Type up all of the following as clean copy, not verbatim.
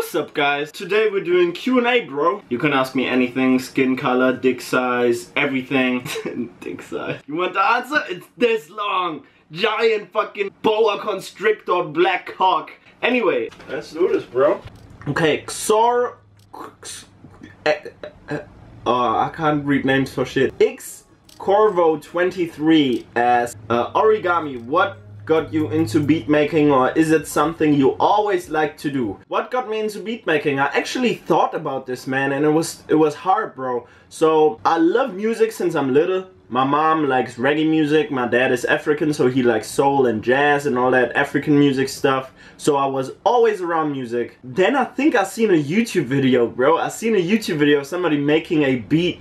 What's up guys? Today we're doing Q&A, bro. You can ask me anything, skin color, dick size, everything. Dick size. You want the answer? It's this long. Giant fucking boa constrictor black cock. Anyway, let's do this, bro. Okay, I can't read names for shit. X Corvo 23 as Origami. What got you into beat making, or is it something you always like to do? What got me into beat making? I actually thought about this, man, and it was hard, bro. So I love music since I'm little. My mom likes reggae music, my dad is African, so he likes soul and jazz and all that African music stuff. So I was always around music. Then I think I seen a YouTube video, bro. I seen a YouTube video of somebody making a beat,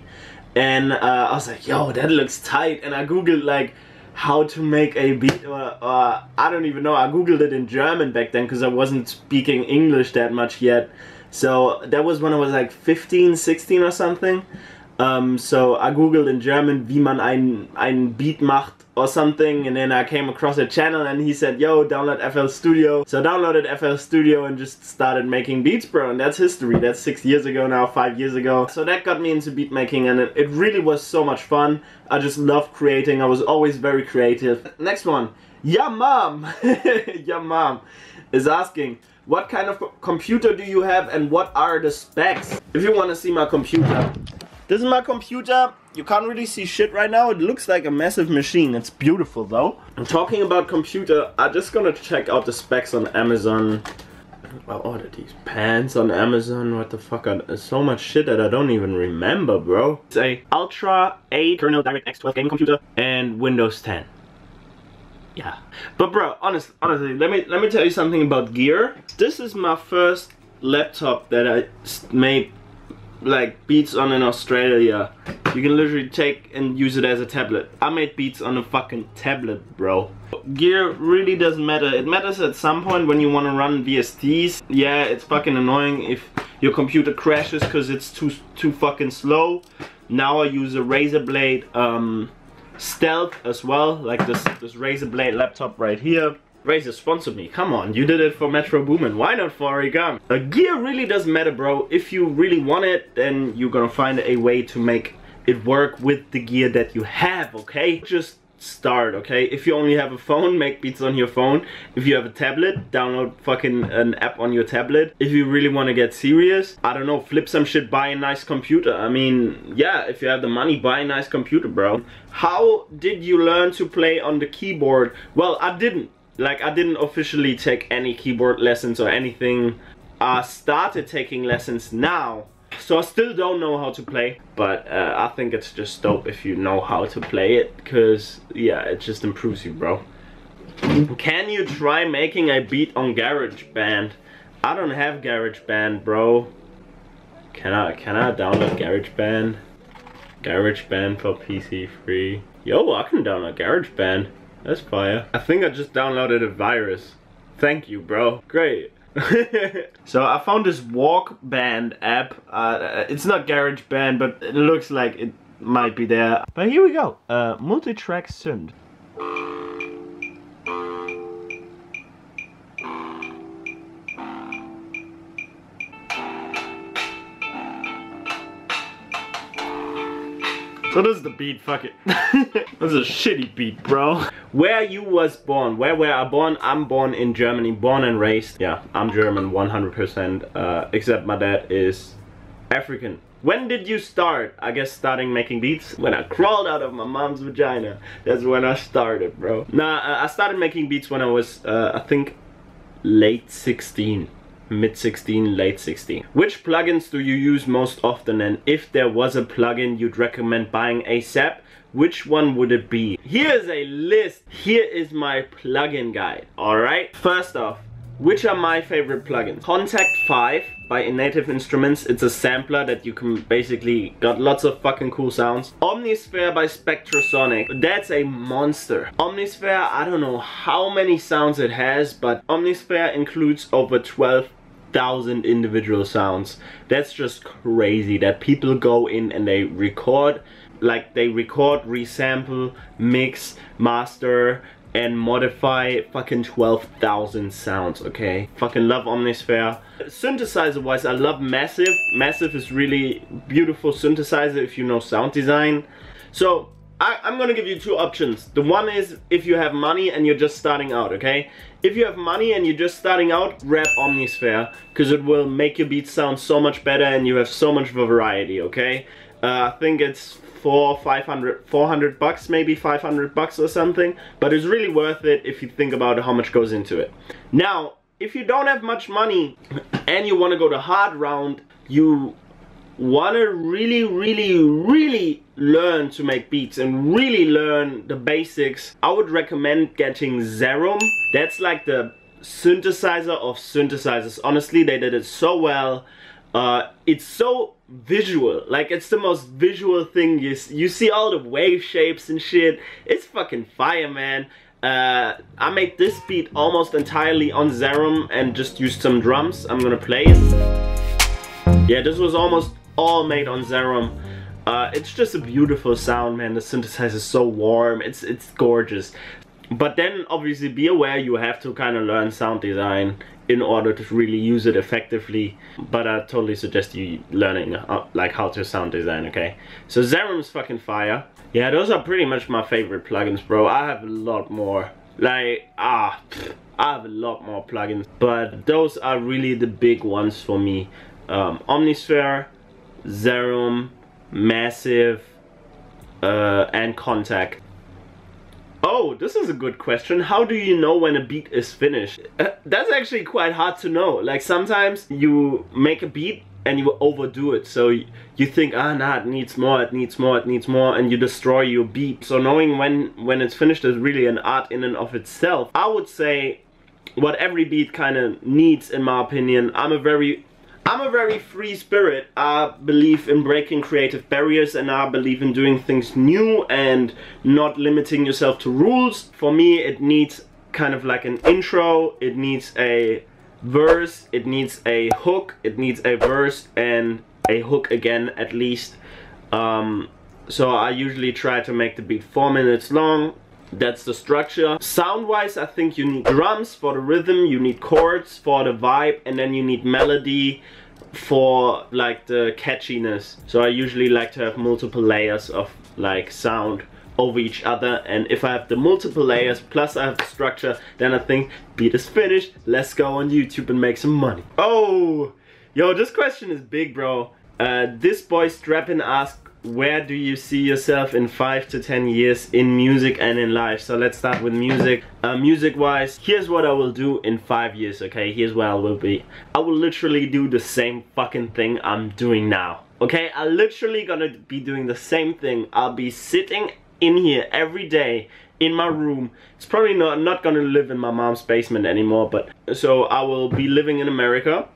and I was like, yo, that looks tight. And I googled like how to make a beat, or I don't even know. I googled it in German back then because I wasn't speaking English that much yet. So that was when I was like 15, 16 or something. So I googled in German, wie man ein Beat macht or something, and then I came across a channel and he said, yo, download FL Studio. So I downloaded FL Studio and just started making beats, bro, and that's history. That's 6 years ago now, 5 years ago. So that got me into beat making, and it really was so much fun. I just love creating. I was always very creative. Next one. Yeah, mom. Yeah, mom is asking, what kind of computer do you have and what are the specs? If you want to see my computer, this is my computer. You can't really see shit right now. It looks like a massive machine. It's beautiful though. I'm talking about computer. I'm just gonna check out the specs on Amazon. I ordered these pants on Amazon. What the fuck? There's so much shit that I don't even remember, bro. It's a Ultra 8 kernel DirectX 12 gaming computer and Windows 10. Yeah. But bro, honestly, let me tell you something about gear. This is my first laptop that I made like beats on in Australia. You can literally take and use it as a tablet. I made beats on a fucking tablet, bro. Gear really doesn't matter. It matters at some point when you want to run VSTs. Yeah, it's fucking annoying if your computer crashes because it's too fucking slow. Now I use a Razer Blade Stealth as well, like this Razer Blade laptop right here. Razer sponsored me. Come on, you did it for Metro Boomin. Why not for Origami? Gear really doesn't matter, bro. If you really want it, then you're gonna find a way to make it work with the gear that you have, okay? Just start, okay? If you only have a phone, make beats on your phone. If you have a tablet, download fucking an app on your tablet. If you really want to get serious, I don't know, flip some shit, buy a nice computer. I mean, yeah, if you have the money, buy a nice computer, bro. How did you learn to play on the keyboard? Well, I didn't. Like, I didn't officially take any keyboard lessons or anything. I started taking lessons now. So I still don't know how to play. But I think it's just dope if you know how to play it. Because, yeah, it just improves you, bro. Can you try making a beat on GarageBand? I don't have GarageBand, bro. Can I download GarageBand? GarageBand for PC free. Yo, I can download GarageBand. That's fire. I think I just downloaded a virus. Thank you, bro. Great. So I found this Walk Band app. It's not GarageBand, but it looks like it might be there. But here we go. Multitrack synth. So this is the beat, fuck it. This is a shitty beat, bro. Where you was born? Where I born? I'm born in Germany, born and raised. Yeah, I'm German 100%, except my dad is African. When did you start? I guess starting making beats? When I crawled out of my mom's vagina. That's when I started, bro. Nah, I started making beats when I was, I think, late 16. Mid 16, late 16. Which plugins do you use most often, and if there was a plugin you'd recommend buying ASAP, which one would it be? Here's a list. Here is my plugin guide, alright? First off, which are my favorite plugins? Contact 5 by Native Instruments. It's a sampler that you can basically got lots of fucking cool sounds. Omnisphere by Spectrasonic. That's a monster. Omnisphere, I don't know how many sounds it has, but Omnisphere includes over 12,000 individual sounds. That's just crazy that people go in and they record, like they record, resample, mix, master, and modify fucking 12,000 sounds, okay? Fucking love Omnisphere. Synthesizer wise, I love Massive. Massive is really beautiful synthesizer if you know sound design. So I'm gonna give you two options. The one is if you have money and you're just starting out, okay? If you have money and you're just starting out, grab Omnisphere, because it will make your beats sound so much better and you have so much variety, okay? I think it's 400 bucks, maybe 500 bucks or something, but it's really worth it if you think about how much goes into it. Now, if you don't have much money and you want to go the hard round, you want to really learn to make beats and really learn the basics, I would recommend getting Zerum. That's like the synthesizer of synthesizers. Honestly, they did it so well. It's so visual, like it's the most visual thing. You see all the wave shapes and shit. It's fucking fire, man. I made this beat almost entirely on Zerum and just used some drums. I'm gonna play it. Yeah, this was almost all made on Zerum. It's just a beautiful sound, man. The synthesizer is so warm. It's gorgeous. But then obviously be aware you have to kind of learn sound design in order to really use it effectively. But I totally suggest you learning like how to sound design, okay? So Zerum's fucking fire. Yeah, those are pretty much my favorite plugins, bro. I have a lot more. Like, I have a lot more plugins, but those are really the big ones for me. Omnisphere, Zerum, Massive, and Contact. Oh, this is a good question. How do you know when a beat is finished? That's actually quite hard to know. Like sometimes you make a beat and you overdo it. So you think, nah, it needs more, it needs more, it needs more, and you destroy your beat. So knowing when it's finished is really an art in and of itself. I would say what every beat kind of needs, in my opinion. I'm a very free spirit. I believe in breaking creative barriers, and I believe in doing things new and not limiting yourself to rules. For me, it needs kind of like an intro, it needs a verse, it needs a hook, it needs a verse and a hook again at least. So I usually try to make the beat 4 minutes long. That's the structure. Sound wise, I think you need drums for the rhythm, you need chords for the vibe, and then you need melody for like the catchiness. So I usually like to have multiple layers of like sound over each other, and if I have the multiple layers plus I have the structure, then I think beat is finished, let's go on YouTube and make some money. Oh, yo, this question is big, bro. This boy Strappin asked, where do you see yourself in 5 to 10 years in music and in life? So let's start with music. Music wise, here's what I will do in 5 years, okay? Here's where I will be. I will literally do the same fucking thing I'm doing now, okay? I'm literally gonna be doing the same thing. I'll be sitting in here every day in my room. It's probably not gonna live in my mom's basement anymore, but so I will be living in America,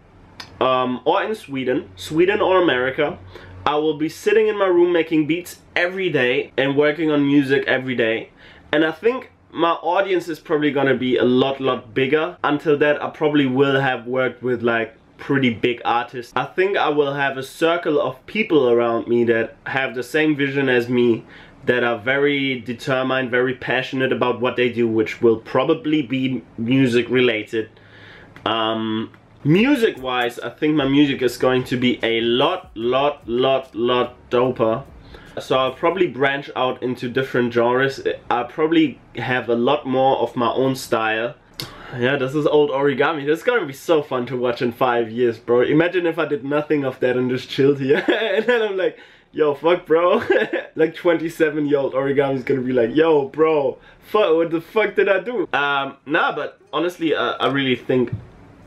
or in Sweden or America. I will be sitting in my room making beats every day and working on music every day. And I think my audience is probably gonna be a lot bigger. Until that, I probably will have worked with like pretty big artists. I think I will have a circle of people around me that have the same vision as me, that are very determined, very passionate about what they do, which will probably be music related. Music wise, I think my music is going to be a lot doper. So I'll probably branch out into different genres. I'll probably have a lot more of my own style. Yeah, this is old Origami. This is gonna be so fun to watch in 5 years, bro. Imagine if I did nothing of that and just chilled here. And then I'm like, yo, fuck, bro. Like 27-year-old Origami is gonna be like, yo, bro, fuck, what the fuck did I do? Nah, but honestly, I really think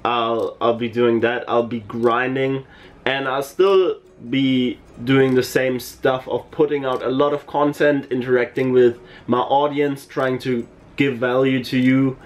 I'll be doing that. I'll be grinding, and I'll still be doing the same stuff of putting out a lot of content, interacting with my audience, trying to give value to you,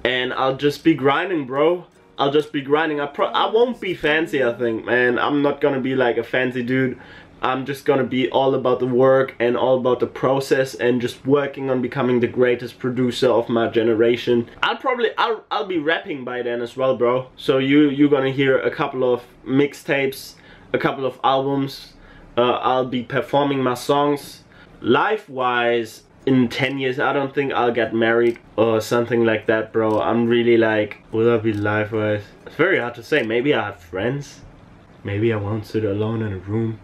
and I'll just be grinding, bro. I'll just be grinding. I won't be fancy, I think, man. I'm not gonna be like a fancy dude. I'm just gonna be all about the work and all about the process and just working on becoming the greatest producer of my generation. I'll be rapping by then as well, bro. So you're gonna hear a couple of mixtapes, a couple of albums. I'll be performing my songs. Life-wise, in 10 years I don't think I'll get married or something like that, bro. I'm really like, will I be life-wise? It's very hard to say. Maybe I have friends. Maybe I won't sit alone in a room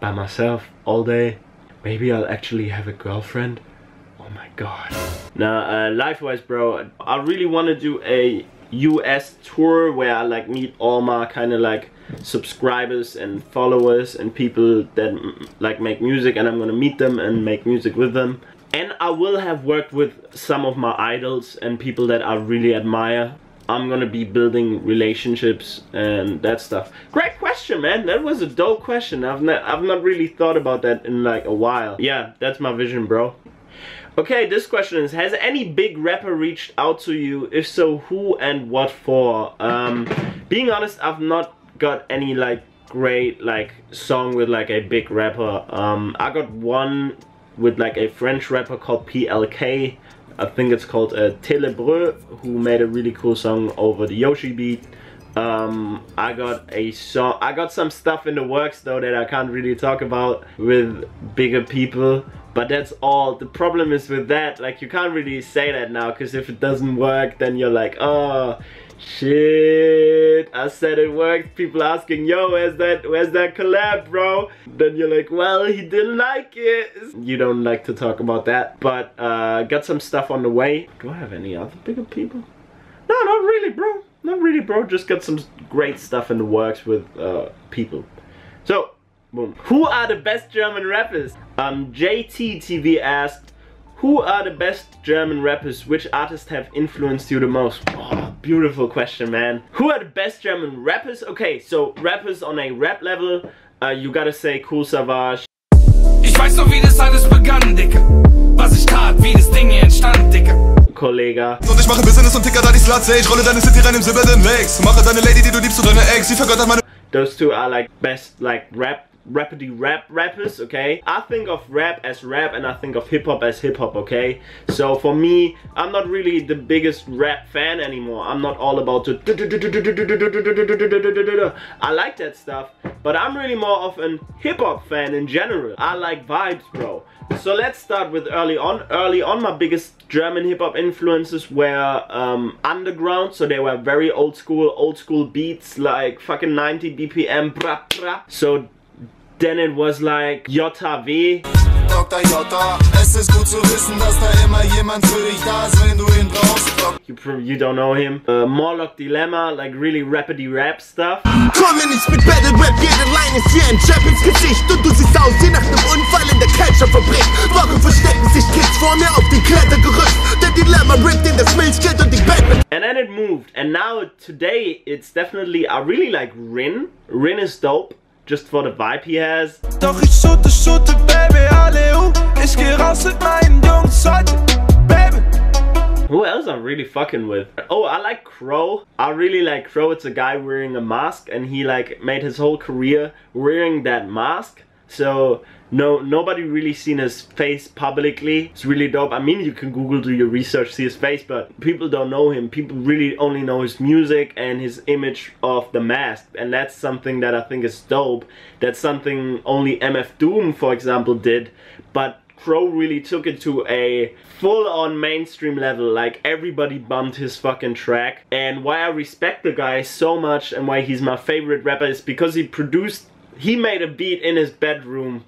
by myself all day. Maybe I'll actually have a girlfriend. Oh my god. Now, life-wise, bro, I really want to do a US tour where I like meet all my kind of like subscribers and followers and people that like make music, and I'm gonna meet them and make music with them. And I will have worked with some of my idols and people that I really admire. I'm gonna be building relationships and that stuff. Great question, man. That was a dope question. I've not really thought about that in like a while. Yeah, that's my vision, bro. Okay, this question is, has any big rapper reached out to you? If so, who and what for? Being honest, I've not got any like great like song with like a big rapper. I got one with like a French rapper called PLK. I think it's called Télébreux, who made a really cool song over the Yoshi beat. I got some stuff in the works though that I can't really talk about with bigger people, but that's all. The problem is with that, like, you can't really say that now, because if it doesn't work, then you're like, oh shit, I said it worked. People asking, yo, where's that collab, bro? Then you're like, well, he didn't like it. You don't like to talk about that, but got some stuff on the way. Do I have any other bigger people? No, not really, bro. Not really, bro. Just got some great stuff in the works with people. So, boom. Who are the best German rappers? JTTV asked, who are the best German rappers? Which artists have influenced you the most? Oh, beautiful question, man. Who are the best German rappers? Okay, so rappers on a rap level, you gotta say Cool Savage. Ich weiß noch, wie das alles begann, Dicke. Was ich tat, wie das Ding hier entstand, Dicke. Kollega. Und ich mache Business und ticker da die Sluts, ey. Ich rolle deine City rein im silbernen Wakes. Mache deine Lady, die du liebst, und deine Ex. Sie vergöttert meine... Those two are like best like rappers, okay? I think of rap as rap and I think of hip-hop as hip-hop, okay? So for me, I'm not really the biggest rap fan anymore. I'm not all about the... I like that stuff, but I'm really more of an hip-hop fan in general. I like vibes, bro. So let's start with early on. Early on, my biggest German hip-hop influences were underground, so they were very old school beats, like fucking 90 BPM, brap, brap. So then it was like JW. Dr. J, es ist gut zu wissen, dass da immer jemand für dich da ist, wenn du ihn brauchst. You don't know him. Morlock Dilemma, like really rappity rap stuff. Komm mir nicht mit Battle Rap, jede Line ist wie ein Jab ins Gesicht. Und du siehst aus wie nach einem Unfall in der Ketchup-Fabrik. Warum verstecken sich Kids vor mir auf dem Klettergerüst? Der Dilemma rippt in das Milchgeld und die Batman. And then it moved, and now today it's definitely, I really like Rin. Rin is dope, just for the vibe he has. Doch ich shoote, Baby, alle ich geh raus mit meinen Jungs heute, Baby. Who else I'm really fucking with? Oh, I like Crow. I really like Crow. It's a guy wearing a mask, and he like made his whole career wearing that mask. So nobody really seen his face publicly. It's really dope. I mean, you can Google, do your research, see his face, but people don't know him. People really only know his music and his image of the mask, and that's something that I think is dope. That's something only MF Doom, for example, did, but Crow really took it to a full-on mainstream level. Like, everybody bumped his fucking track. And why I respect the guy so much and why he's my favorite rapper is because he made a beat in his bedroom,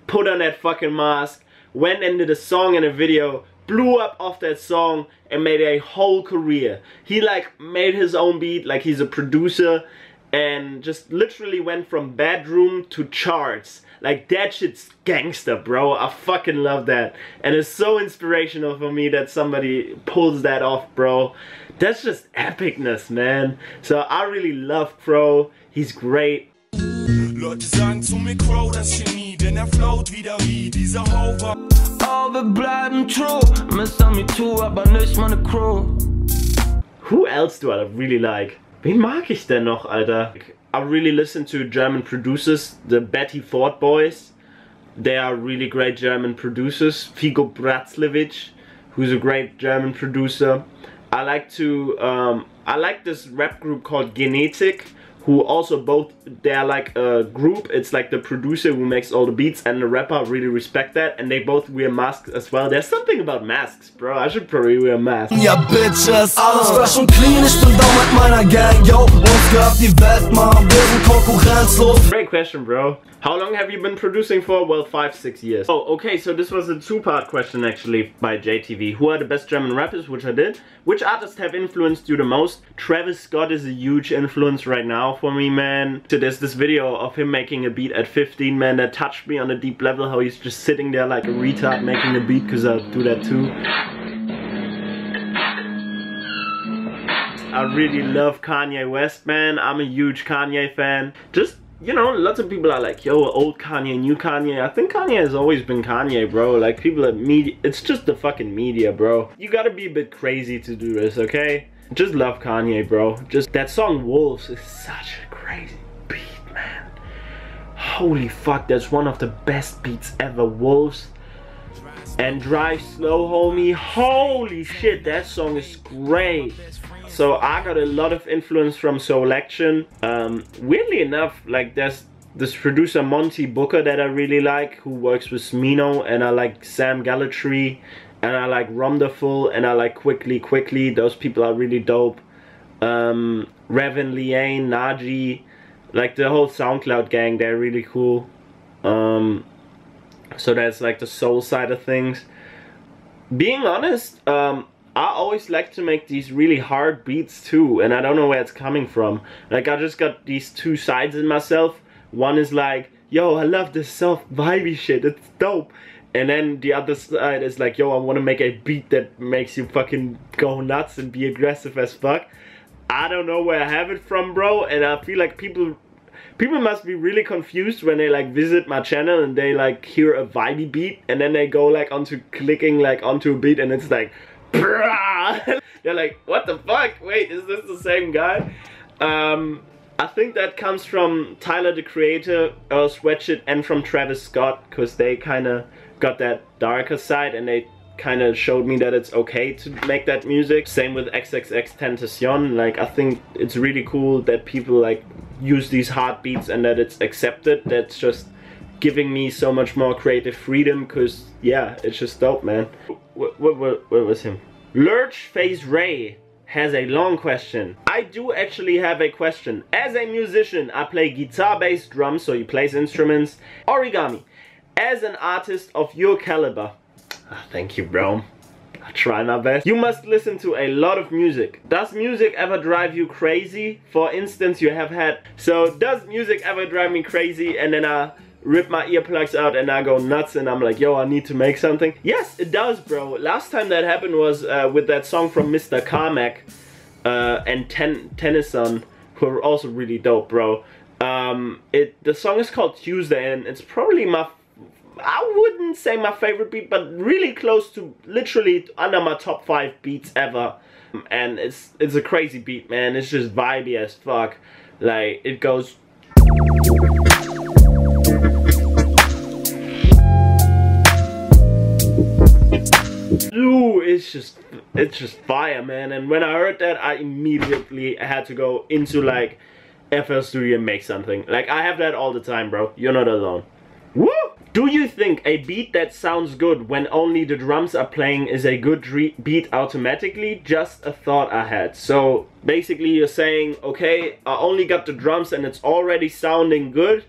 put on that fucking mask, went into the song and a video, blew up off that song, and made a whole career. He like made his own beat, like he's a producer, and just literally went from bedroom to charts. Like, that shit's gangster, bro. I fucking love that. And it's so inspirational for me that somebody pulls that off, bro. That's just epicness, man. So I really love Crow. He's great. Leute sagen zu mir Crow, das Genie, denn float wieder wie dieser Hover. Oh, wir bleiben true, Mr. Me Too, aber nicht meine Crew. Who else do I really like? Wen mag ich denn noch, Alter? I really listen to German producers, the Betty Ford boys. They are really great German producers. Figo Bratzlewitsch, who's a great German producer. I like this rap group called Genetik, who also both, they're like a group. It's like the producer who makes all the beats and the rapper. I really respect that, and they both wear masks as well. There's something about masks, bro. I should probably wear a mask. Ja, Bitches, alles fresh und clean, ich bin da mit meiner Gang, yo. Uns gehört die Welt, man, wir sind konkurrenzlos. Great question, bro. How long have you been producing for? Well, 5-6 years. Oh, okay, so this was a two-part question actually by JTV. Who are the best German rappers, which I did. Which artists have influenced you the most? Travis Scott is a huge influence right now for me, man. So there's this video of him making a beat at 15, man, that touched me on a deep level. How he's just sitting there like a retard making a beat, because I'll do that too. I really love Kanye West, man. I'm a huge Kanye fan. Just, you know, lots of people are like, yo, old Kanye, new Kanye. I think Kanye has always been Kanye, bro. Like, people at media, it's just the fucking media, bro. You gotta be a bit crazy to do this, okay? Just love Kanye, bro. Just, that song Wolves is such a crazy beat, man. Holy fuck, that's one of the best beats ever, Wolves. And Drive Slow, homie. Holy shit, that song is great. So I got a lot of influence from Soul Action. Weirdly enough, like there's this producer Monty Booker that I really like, who works with Smino, and I like Sam Gallatry, and I like Romderful, and I like Quickly. Those people are really dope. Revan Liane, Naji, like the whole SoundCloud gang, they're really cool. So that's like the soul side of things. Being honest, I always like to make these really hard beats too, and I don't know where it's coming from. Like, I just got these two sides in myself. One is like, yo, I love this soft vibey shit, it's dope. And then the other side is like, yo, I want to make a beat that makes you fucking go nuts and be aggressive as fuck. I don't know where I have it from, bro, and I feel like people must be really confused when they like visit my channel and they like hear a vibey beat, and then they go like onto clicking like onto a beat and it's like, they're like, what the fuck? Wait, is this the same guy? I think that comes from Tyler the Creator, Earl Sweatshirt, and from Travis Scott, because they kind of got that darker side and they kind of showed me that it's okay to make that music. Same with XXXTentacion. Like, I think it's really cool that people like use these hard beats and that it's accepted. That's just giving me so much more creative freedom, because yeah, it's just dope, man. What was him? Lurch Face Ray has a long question. I do actually have a question. As a musician, I play guitar, bass, drums, so he plays instruments. Origami, as an artist of your caliber, thank you, bro, I try my best. You must listen to a lot of music. Does music ever drive you crazy? For instance, you have had, so does music ever drive me crazy and then I rip my earplugs out and I go nuts and I'm like, yo, I need to make something? Yes, it does, bro. Last time that happened was with that song from Mr. Carmack and Tennyson, who are also really dope, bro. The song is called Tuesday, and it's probably my, I wouldn't say my favorite beat, but really close to, literally under my top 5 beats ever. And it's a crazy beat, man. It's just vibey as fuck. Like, it goes. Ooh, it's just fire, man. And when I heard that, I immediately had to go into like FL Studio and make something. Like, I have that all the time, bro. You're not alone. Woo! Do you think a beat that sounds good when only the drums are playing is a good beat automatically? Just a thought I had. So basically you're saying, okay, I only got the drums and it's already sounding good.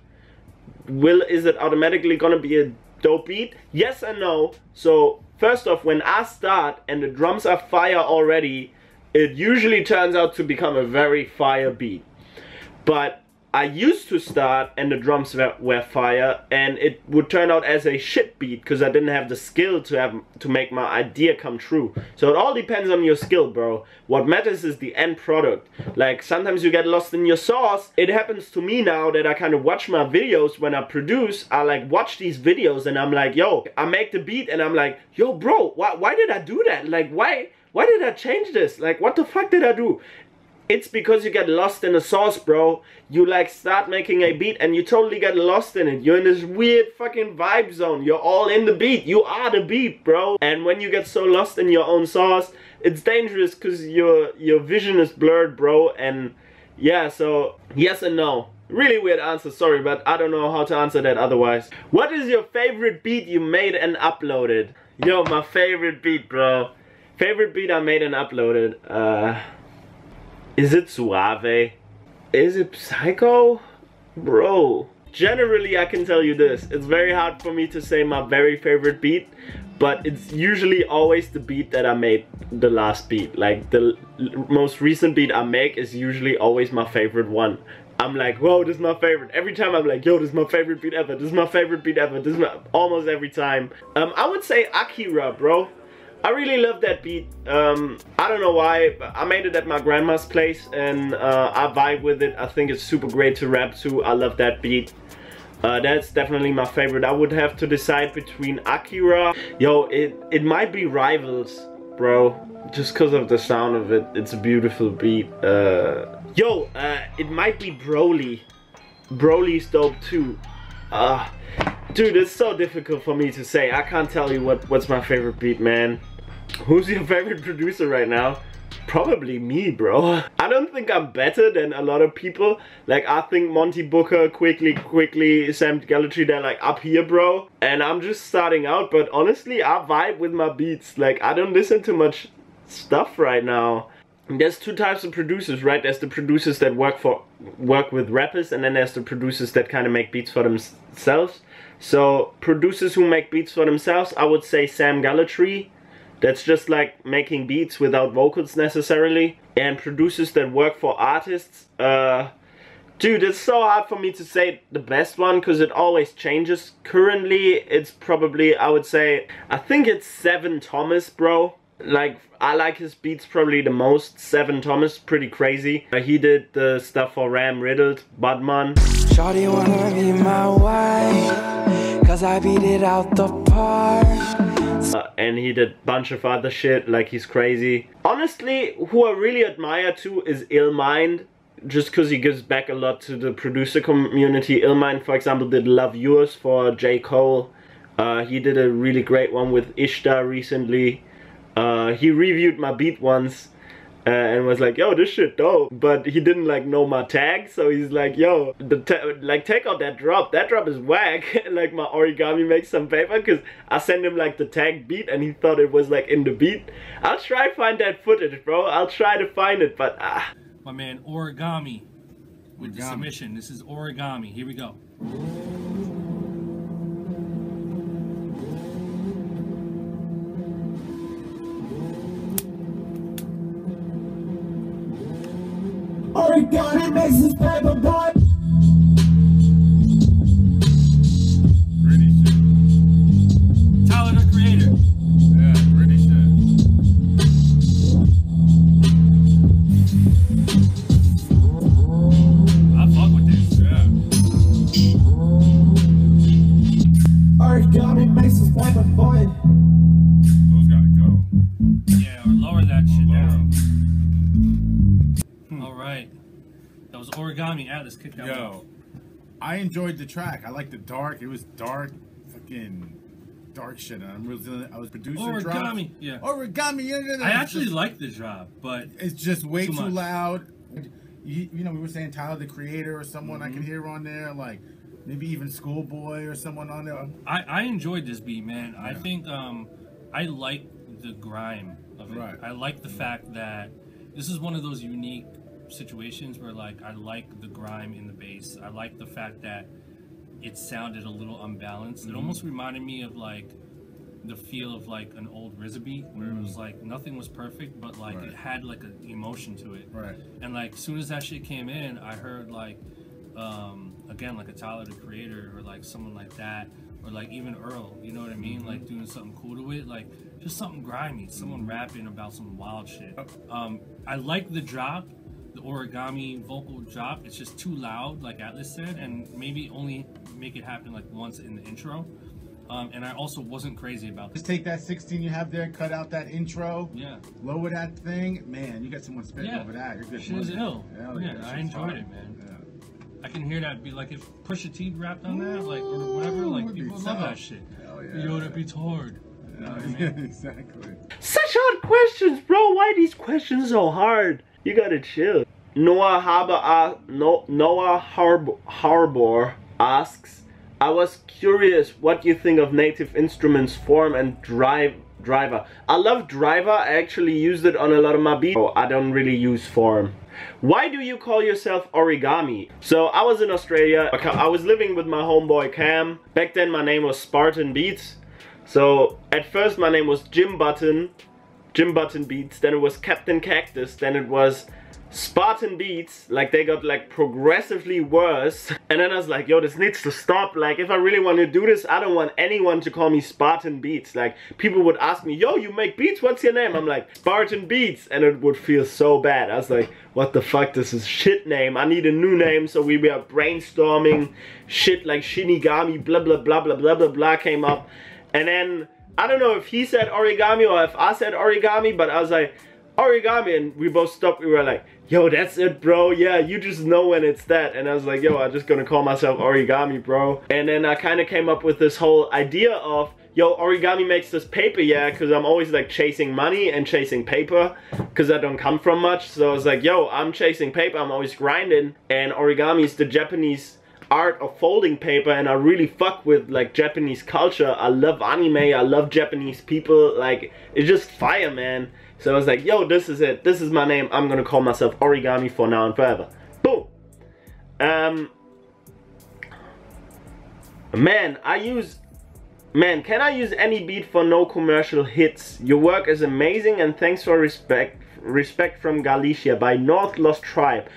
Is it automatically gonna be a dope beat? Yes and no. So first off, when I start and the drums are fire already, it usually turns out to become a very fire beat. But I used to start and the drums were fire and it would turn out as a shit beat because I didn't have the skill to make my idea come true. So it all depends on your skill, bro. What matters is the end product. Like, sometimes you get lost in your sauce. It happens to me now that I kind of watch my videos when I produce. I like watch these videos and I'm like, yo, I make the beat and I'm like, yo, bro, why did I do that? Like, why did I change this? Like, what the fuck did I do? It's because you get lost in the sauce, bro. You like start making a beat and you totally get lost in it. You're in this weird fucking vibe zone. You're all in the beat. You are the beat, bro. And when you get so lost in your own sauce, it's dangerous because your vision is blurred, bro. And yeah, so yes and no. Really weird answer, sorry, but I don't know how to answer that otherwise. What is your favorite beat you made and uploaded? Yo, my favorite beat, bro. Favorite beat I made and uploaded. Is it Suave? Is it Psycho? Bro. Generally, I can tell you this. It's very hard for me to say my very favorite beat, but it's usually always the beat that I made the last beat. Like, the most recent beat I make is usually always my favorite one. I'm like, whoa, this is my favorite. Every time I'm like, yo, this is my favorite beat ever. This is my favorite beat ever. This is my, almost every time. I would say Akira, bro. I really love that beat. I don't know why, but I made it at my grandma's place and I vibe with it. I think it's super great to rap to. I love that beat. That's definitely my favorite. I would have to decide between Akira. Yo, it might be Rivals, bro. Just because of the sound of it. It's a beautiful beat. Yo, it might be Broly. Broly's dope too. Dude, it's so difficult for me to say. I can't tell you what's my favorite beat, man. Who's your favorite producer right now? Probably me, bro. I don't think I'm better than a lot of people. Like, I think Monty Booker, Quickly, Sam Gallatry, they're like up here, bro. And I'm just starting out, but honestly, I vibe with my beats. Like, I don't listen to much stuff right now. There's two types of producers, right? There's the producers that work with rappers, and then there's the producers that kind of make beats for themselves. So producers who make beats for themselves, I would say Sam Gallatry. That's just like making beats without vocals necessarily. And producers that work for artists, dude, it's so hard for me to say the best one because it always changes. Currently, it's probably, I would say, I think it's Seven Thomas, bro. Like, I like his beats probably the most. Seven Thomas, pretty crazy. He did the stuff for Ram Riddled, Budman. Shawty wanna be my wife, cause I beat it out the park. And he did a bunch of other shit, like he's crazy. Honestly, who I really admire too is Illmind. Just because he gives back a lot to the producer community. Illmind, for example, did Love Yours for J. Cole. He did a really great one with Ishtar recently. He reviewed my beat once and was like, yo, this shit dope, but he didn't like know my tag, so he's like, yo, like, take out that drop is whack. Like, my Origami makes some paper, because I sent him like the tag beat and he thought it was like in the beat. I'll try to find that footage, bro. I'll try to find it, but my man Origami with the submission. This is Origami. Here we go. Origami makes his paper boy. Pretty shit. Tyler the Creator. Yeah, pretty shit. I fuck with this. Yeah. Origami makes his paper boy. Those gotta go. Yeah, or lower that shit down. Alright. That was Origami. Atlas, kick that Yo, I enjoyed the track. I liked the dark. It was dark, fucking dark shit. I was producing Origami. drops. Yeah. Origami. I actually like the drop, but it's just way too much. loud. You know, we were saying Tyler the Creator or someone I could hear on there, like maybe even Schoolboy or someone on there. I enjoyed this beat, man. Yeah. I think I like the grime of it. Right. I like the fact that this is one of those unique situations where, like, I like the grime in the bass. I like the fact that it sounded a little unbalanced. It almost reminded me of like the feel of like an old RZA beat where it was like nothing was perfect, but like it had like an emotion to it. Right. And like as soon as that shit came in, I heard like again, like a Tyler the Creator or like someone like that, or like even Earl, you know what I mean? Like doing something cool to it, like just something grimy, someone rapping about some wild shit. I like the drop, the Origami vocal drop. It's just too loud, like Atlas said, and maybe only make it happen like once in the intro. And I also wasn't crazy about Just take that 16 you have there, cut out that intro, lower that thing. Man, you got someone spitting over that. You're good. Shit is ill. Hell Yeah, I enjoyed it, man. Yeah. I can hear that be like if Pusha T rapped on that, like or whatever, like people love that shit. Hell yeah. Yo, that beat's hard. You know what I mean? Exactly. Such hard questions, bro. Why these questions so hard? You gotta chill. Noah Harbor asks, I was curious what you think of Native Instruments Form and Driver. I love Driver. I actually used it on a lot of my beats. I don't really use Form. Why do you call yourself Origami? So I was in Australia. I was living with my homeboy Cam. Back then my name was Spartan Beats. So at first my name was Jim Button Beats. Then it was Captain Cactus. Then it was Spartan Beats. Like, they got like progressively worse. And then I was like, yo, this needs to stop. Like, if I really want to do this, I don't want anyone to call me Spartan Beats. Like, people would ask me, yo, you make beats, what's your name? I'm like, Spartan Beats. And it would feel so bad. I was like, what the fuck, this is shit name. I need a new name. So we were brainstorming shit like Shinigami, blah blah blah blah blah blah blah came up. And then I don't know if he said Origami or if I said Origami, but I was like, Origami, and we both stopped. We were like, yo, that's it, bro. Yeah, you just know when it's that. And I was like, yo, I'm just gonna call myself Origami, bro. And then I kind of came up with this whole idea of, yo, Origami makes this paper, yeah, because I'm always like chasing money and chasing paper because I don't come from much. So I was like, yo, I'm chasing paper, I'm always grinding, and origami is the Japanese art of folding paper, and I really fuck with like Japanese culture. I love anime, I love Japanese people, like, it's just fire, man. So I was like, yo, this is it, this is my name, I'm gonna call myself Origami for now and forever. Boom. Man, can I use any beat for no commercial hits? Your work is amazing, and thanks for respect from Galicia by North Lost Tribe.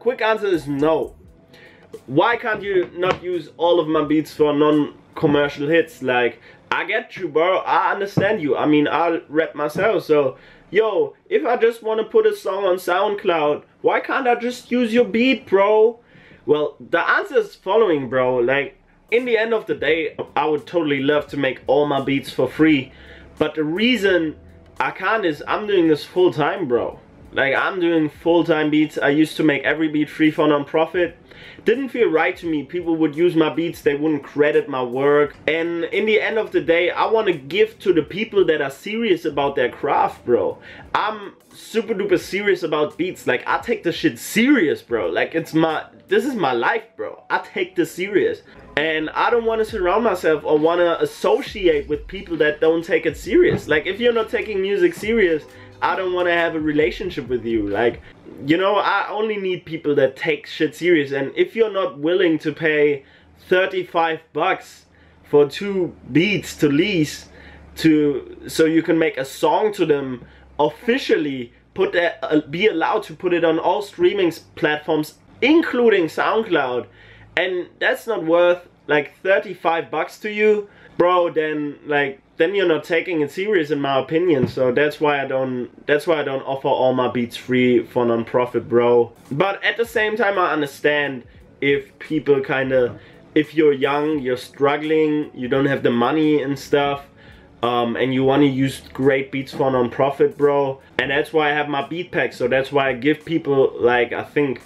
Quick answer is no. Why can't you not use all of my beats for non-commercial hits? Like, I get you, bro. I understand you. I mean, I rap myself, so yo, if I just want to put a song on SoundCloud, why can't I just use your beat, bro? Well, the answer is following, bro. Like, in the end of the day, I would totally love to make all my beats for free, but the reason I can't is I'm doing this full time, bro. Like, I'm doing full-time beats. I used to make every beat free for non-profit. Didn't feel right to me. People would use my beats, they wouldn't credit my work. And in the end of the day, I want to give to the people that are serious about their craft, bro. I'm super duper serious about beats. Like, I take this shit serious, bro. Like, this is my life, bro. I take this serious. And I don't want to surround myself or want to associate with people that don't take it serious. Like, if you're not taking music serious, I don't want to have a relationship with you. Like, you know, I only need people that take shit serious. And if you're not willing to pay 35 bucks for 2 beats to lease, so you can make a song to them officially, be allowed to put it on all streaming platforms, including SoundCloud, and that's not worth like 35 bucks to you, bro, then you're not taking it serious, in my opinion. So that's why I don't offer all my beats free for non-profit, bro. But at the same time, I understand if people if you're young, you're struggling, you don't have the money and stuff, and you want to use great beats for non-profit, bro. And that's why I have my beat pack. So that's why I give people, like, I think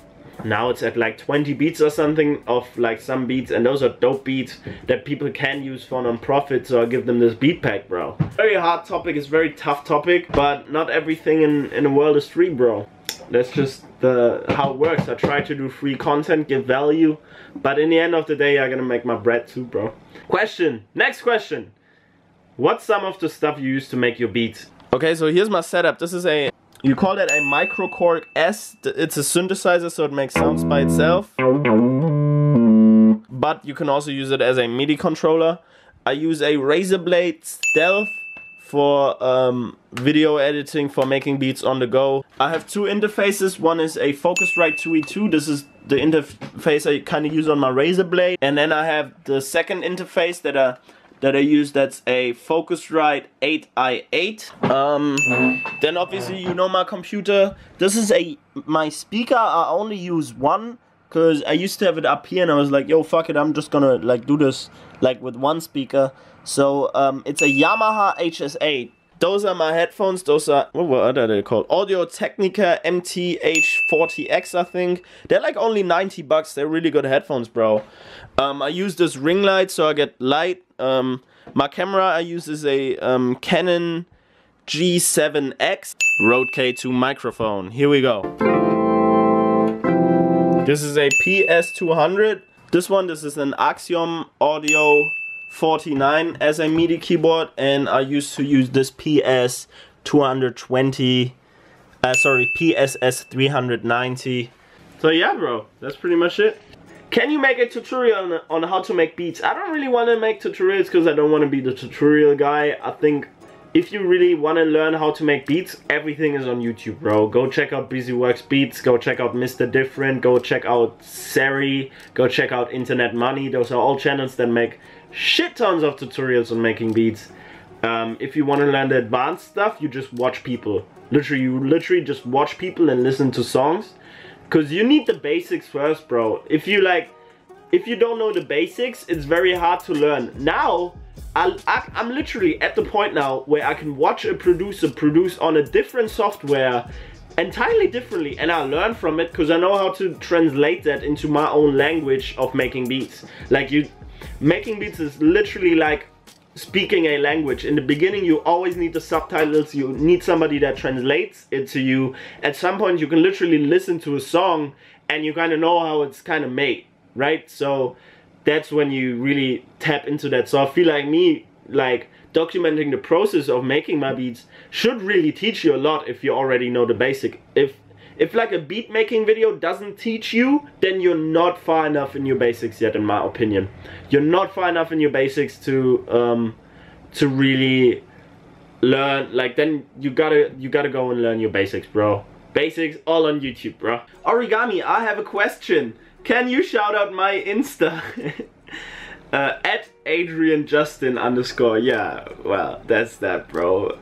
now it's at like 20 beats or something of like some beats, and those are dope beats that people can use for non-profit, so I give them this beat pack, bro. Very hard topic, it's very tough topic, but not everything in the world is free, bro. That's just how it works. I try to do free content, give value, but in the end of the day, I'm gonna make my bread too, bro. Next question. What's some of the stuff you use to make your beats? Okay, so here's my setup. This is you call it a Microcork S. It's a synthesizer, so it makes sounds by itself. But you can also use it as a MIDI controller. I use a Razer Blade Stealth for video editing, for making beats on the go. I have 2 interfaces. One is a Focusrite 2E2. This is the interface I kind of use on my Razer Blade. And then I have the second interface that I use, that's a Focusrite 8i8. Then obviously you know my computer. This is my speaker. I only use one because I used to have it up here and I was like, yo, fuck it, I'm just gonna like do this like with one speaker. So it's a Yamaha HS8. Those are my headphones. Those are, what are they called? Audio-Technica MTH40X, I think. They're like only 90 bucks. They're really good headphones, bro. I use this ring light so I get light. My camera I use is a Canon G7X Rode K2 microphone. Here we go. This is a PS200. This is an Axiom Audio 49 as a MIDI keyboard, and I used to use this PS220, PSS 390. So yeah, bro, that's pretty much it. Can you make a tutorial on how to make beats? I don't really want to make tutorials because I don't want to be the tutorial guy. I think if you really want to learn how to make beats, everything is on YouTube, bro. Go check out BusyWorks Beats, go check out Mr. Different, go check out Sari, go check out Internet Money. Those are all channels that make shit tons of tutorials on making beats. If you want to learn the advanced stuff, you just watch people. You literally just watch people and listen to songs. Because you need the basics first, bro. If you don't know the basics, it's very hard to learn. Now, I'm literally at the point now where I can watch a producer produce on a different software entirely differently, and I learn from it because I know how to translate that into my own language of making beats. Like, making beats is literally like speaking a language. In the beginning, you always need the subtitles. You need somebody that translates it to you. At some point, you can literally listen to a song and you kind of know how it's kind of made, right? So that's when you really tap into that. So I feel like documenting the process of making my beats should really teach you a lot if you already know the basic. If like a beat making video doesn't teach you, then you're not far enough in your basics yet, in my opinion. You're not far enough in your basics to really learn. Like, then you gotta go and learn your basics, bro. Basics all on YouTube, bro. Origami, I have a question. Can you shout out my Insta? @AdrianJustin_. Yeah, well, that's that, bro.